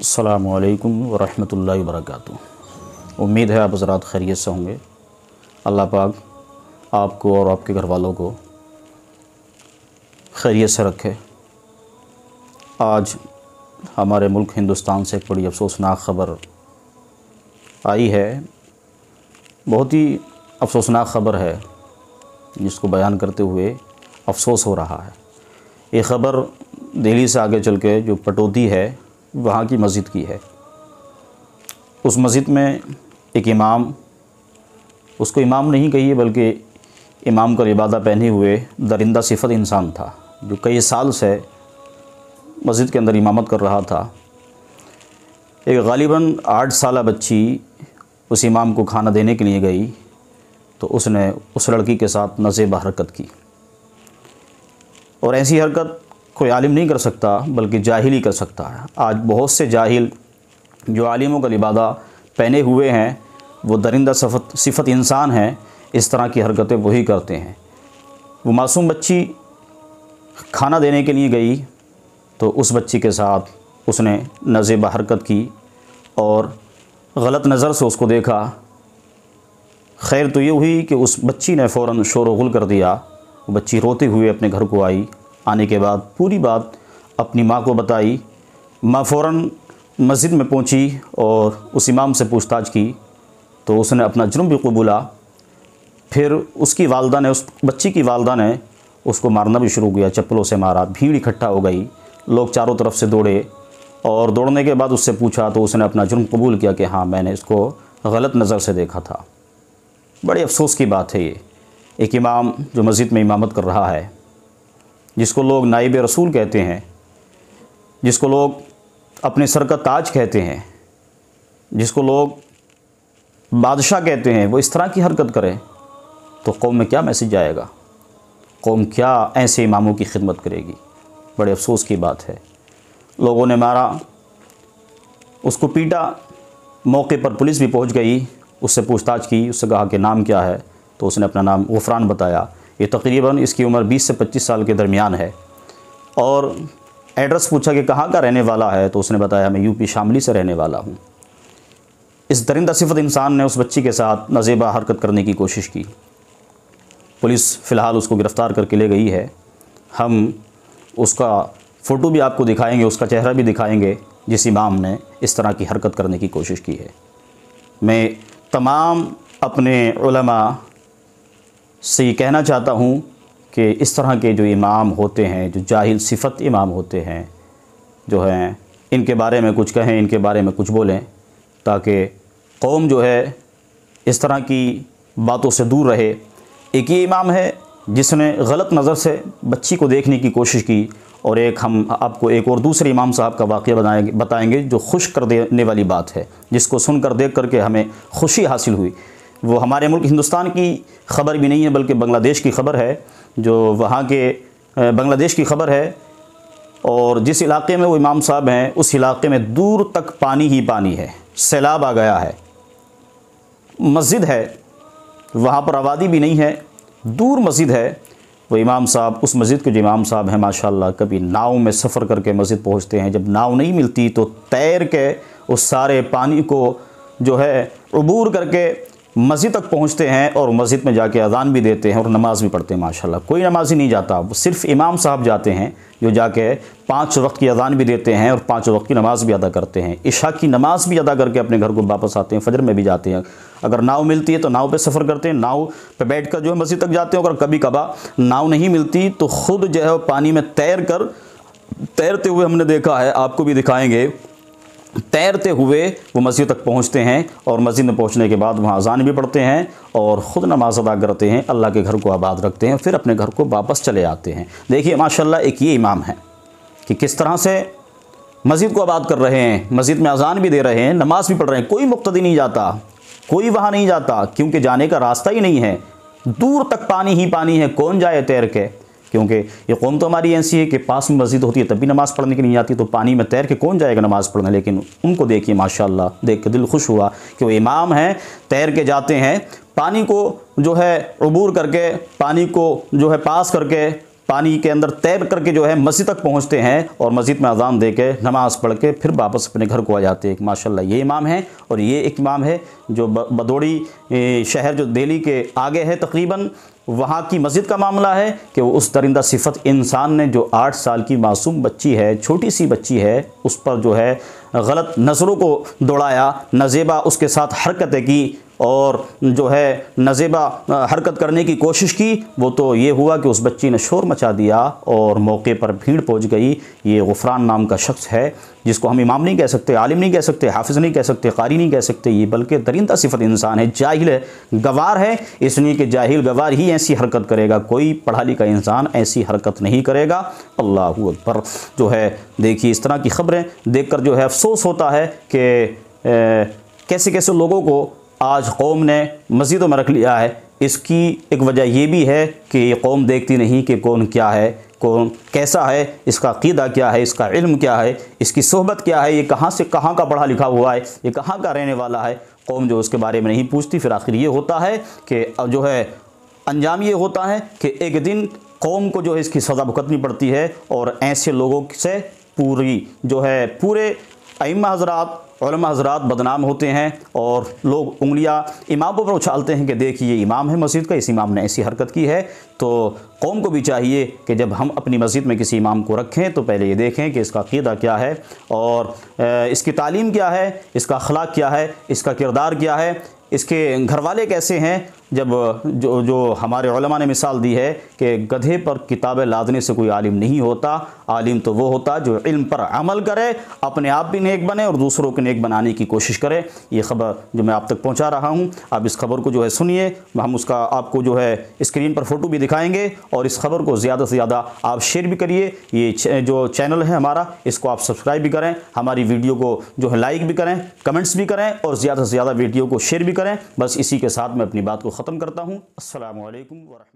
अस्सलामु अलैकुम वरहमतुल्लाहि वबरकातुहू। उम्मीद है आप हज़रात खैरियत से होंगे। अल्लाह पाक आपको और आपके घर वालों को खैरियत से रखे। आज हमारे मुल्क हिंदुस्तान से एक बड़ी अफसोसनाक ख़बर आई है। बहुत ही अफसोसनाक ख़बर है जिसको बयान करते हुए अफसोस हो रहा है। ये ख़बर दिल्ली से आगे चल के जो पटौदी है वहाँ की मस्जिद की है। उस मस्जिद में एक इमाम, उसको इमाम नहीं कहिए बल्कि इमाम का लिबादा पहने हुए दरिंदा सिफत इंसान था, जो कई साल से मस्जिद के अंदर इमामत कर रहा था। एक गालिबन 8 साला बच्ची उस इमाम को खाना देने के लिए गई तो उसने उस लड़की के साथ नज़ेबा हरकत की। और ऐसी हरकत कोई आलिम नहीं कर सकता बल्कि जाहिल ही कर सकता है। आज बहुत से जाहिल जो आलिमों का लिबादा पहने हुए हैं वो दरिंदा सिफत इंसान हैं, इस तरह की हरकतें वही करते हैं। वो मासूम बच्ची खाना देने के लिए गई तो उस बच्ची के साथ उसने नज़ेबा हरकत की और गलत नज़र से उसको देखा। खैर तो ये हुई कि उस बच्ची ने फ़ौरन शोर व गुल कर दिया। वो बच्ची रोते हुए अपने घर को आई। आने के बाद पूरी बात अपनी माँ को बताई। माँ फ़ौरन मस्जिद में पहुँची और उस इमाम से पूछताछ की तो उसने अपना जुर्म भी कबूला। फिर उसकी वालदा ने, उस बच्ची की वालदा ने उसको मारना भी शुरू किया, चप्पलों से मारा। भीड़ इकट्ठा हो गई, लोग चारों तरफ से दौड़े और दौड़ने के बाद उससे पूछा तो उसने अपना जुर्म कबूल किया कि हाँ, मैंने इसको गलत नज़र से देखा था। बड़े अफसोस की बात है ये। एक इमाम जो मस्जिद में इमामत कर रहा है, जिसको लोग नाइब रसूल कहते हैं, जिसको लोग अपने सर का ताज कहते हैं, जिसको लोग बादशाह कहते हैं, वो इस तरह की हरकत करे तो कौम में क्या मैसेज जाएगा? कौम क्या ऐसे इमामों की खिदमत करेगी? बड़े अफसोस की बात है। लोगों ने मारा, उसको पीटा। मौके पर पुलिस भी पहुंच गई, उससे पूछताछ की, उससे कहा कि नाम क्या है तो उसने अपना नाम गुफरान बताया। ये तकरीबन इसकी उम्र 20 से 25 साल के दरमियान है। और एड्रेस पूछा कि कहाँ का रहने वाला है तो उसने बताया मैं यूपी शामली से रहने वाला हूँ। इस दरिंदा सिफत इंसान ने उस बच्ची के साथ नज़ेबा हरकत करने की कोशिश की। पुलिस फ़िलहाल उसको गिरफ़्तार करके ले गई है। हम उसका फ़ोटो भी आपको दिखाएंगे, उसका चेहरा भी दिखाएंगे जिस इमाम ने इस तरह की हरकत करने की कोशिश की है। मैं तमाम अपने उलमा से ये कहना चाहता हूँ कि इस तरह के जो इमाम होते हैं, जो जाहिल सिफत इमाम होते हैं, जो हैं, इनके बारे में कुछ कहें, इनके बारे में कुछ बोलें, ताकि कौम जो है इस तरह की बातों से दूर रहे। एक ये इमाम है जिसने गलत नज़र से बच्ची को देखने की कोशिश की, और एक हम आपको एक और दूसरे इमाम साहब का वाक़या बताएंगे जो खुश कर देने वाली बात है, जिसको सुनकर देख करके हमें खुशी हासिल हुई। वो हमारे मुल्क हिंदुस्तान की ख़बर भी नहीं है बल्कि बांग्लादेश की ख़बर है, जो वहाँ के बांग्लादेश की ख़बर है। और जिस इलाके में वो इमाम साहब हैं उस इलाके में दूर तक पानी ही पानी है, सैलाब आ गया है। मस्जिद है, वहाँ पर आबादी भी नहीं है, दूर मस्जिद है। वो इमाम साहब, उस मस्जिद के जो इमाम साहब हैं माशाल्लाह, कभी नाव में सफ़र करके मस्जिद पहुँचते हैं। जब नाव नहीं मिलती तो तैर के उस सारे पानी को जो है अबूर करके मस्जिद तक पहुंचते हैं और मस्जिद में जाके अज़ान भी देते हैं और नमाज़ भी पढ़ते हैं। माशाल्लाह कोई नमाज़ी नहीं जाता, वो सिर्फ़ इमाम साहब जाते हैं जो जाके 5 वक्त की अज़ान भी देते हैं और 5 वक्त की नमाज़ भी अदा करते हैं। इशा की नमाज़ भी अदा करके अपने घर को वापस आते हैं। फजर में भी जाते हैं। अगर नाव मिलती है तो नाव पर सफ़र करते हैं, नाव पर बैठ कर जो है मस्जिद तक जाते हैं। अगर कभी कभार नाव नहीं मिलती तो ख़ुद जो है पानी में तैरते हुए हमने देखा है, आपको भी दिखाएँगे, तैरते हुए वो मस्जिद तक पहुंचते हैं और मस्जिद में पहुंचने के बाद वहाँ अज़ान भी पढ़ते हैं और ख़ुद नमाज अदा करते हैं, अल्लाह के घर को आबाद रखते हैं, फिर अपने घर को वापस चले आते हैं। देखिए माशाल्लाह एक ये इमाम है कि किस तरह से मस्जिद को आबाद कर रहे हैं, मस्जिद में अज़ान भी दे रहे हैं, नमाज भी पढ़ रहे हैं। कोई मुक्तदी नहीं जाता, कोई वहाँ नहीं जाता, क्योंकि जाने का रास्ता ही नहीं है। दूर तक पानी ही पानी है, कौन जाए तैर के? क्योंकि ये कौम तो हमारी ऐसी है कि पास में मस्जिद होती है तब भी नमाज़ पढ़ने की नहीं आती, तो पानी में तैर के कौन जाएगा नमाज़ पढ़ने? लेकिन उनको देखिए माशाल्लाह, देख के दिल खुश हुआ कि वो इमाम हैं, तैर के जाते हैं, पानी को जो है अबूर करके, पानी को जो है पास करके पानी के अंदर तैर करके जो है मस्जिद तक पहुंचते हैं और मस्जिद में अज़ान दे के नमाज़ पढ़ के फिर वापस अपने घर को आ जाते हैं। माशाल्लाह ये इमाम है। और ये एक इमाम है जो बदौड़ी शहर जो दिल्ली के आगे है तकरीबन, वहाँ की मस्जिद का मामला है कि वो उस दरिंदा सिफत इंसान ने जो 8 साल की मासूम बच्ची है, छोटी सी बच्ची है, उस पर जो है गलत नज़रों को दौड़ाया, नज़ेबा उसके साथ हरकतें की और जो है नज़ेबा हरकत करने की कोशिश की। वो तो ये हुआ कि उस बच्ची ने शोर मचा दिया और मौके पर भीड़ पहुंच गई। ये गुफरान नाम का शख्स है, जिसको हम इमाम नहीं कह सकते, आलिम नहीं कह सकते, हाफिज़ नहीं कह सकते, कारी नहीं कह सकते, ये बल्कि दरिंदा सिफत इंसान है, जाहिल है, गवार है। इसलिए कि जाहिल गवार ही ऐसी हरकत करेगा, कोई पढ़ा लिखा इंसान ऐसी हरकत नहीं करेगा। अल्लाहु अकबर। जो है देखिए इस तरह की ख़बरें देखकर जो है अफसोस होता है कि कैसे कैसे लोगों को आज कौम ने मस्जिदों में रख लिया है। इसकी एक वजह यह भी है कि ये कौम देखती नहीं कि कौन क्या है, कौन कैसा है, इसका अक़ीदा क्या है, इसका इल्म क्या है, इसकी सोहबत क्या है, ये कहाँ से कहाँ का पढ़ा लिखा हुआ है, ये कहाँ का रहने वाला है। कौम जो उसके बारे में नहीं पूछती। फिर आखिर ये होता है कि जो है अंजाम ये होता है कि एक दिन कौम को जो है इसकी सज़ा भुगतनी पड़ती है। और ऐसे लोगों से पूरी जो है पूरे अइम्मा हज़रात, उलमा हज़रात बदनाम होते हैं और लोग उंगलियां इमामों पर उछालते हैं कि देखिए ये इमाम है मस्जिद का, इस इमाम ने ऐसी हरकत की है। तो कौम को भी चाहिए कि जब हम अपनी मस्जिद में किसी इमाम को रखें तो पहले ये देखें कि इसका अक़ीदा क्या है और इसकी तालीम क्या है, इसका अखलाक क्या है, इसका किरदार क्या है, इसके घर वाले कैसे हैं। जब जो हमारे उलमा ने मिसाल दी है कि गधे पर किताबें लादने से कोई आलिम नहीं होता। आलिम तो वो होता जो इल्म पर अमल करे, अपने आप भी नेक बने और दूसरों को नेक बनाने की कोशिश करे। ये ख़बर जो मैं आप तक पहुंचा रहा हूं, आप इस खबर को जो है सुनिए। हम उसका आपको जो है स्क्रीन पर फ़ोटो भी दिखाएंगे और इस खबर को ज़्यादा से ज़्यादा आप शेयर भी करिए। ये जो चैनल है हमारा, इसको आप सब्सक्राइब भी करें, हमारी वीडियो को जो है लाइक भी करें, कमेंट्स भी करें और ज़्यादा से ज़्यादा वीडियो को शेयर भी करें। बस इसी के साथ मैं अपनी बात को ख़त्म करता हूँ। अस्सलामु अलैकुम व रहमतुल्लाह।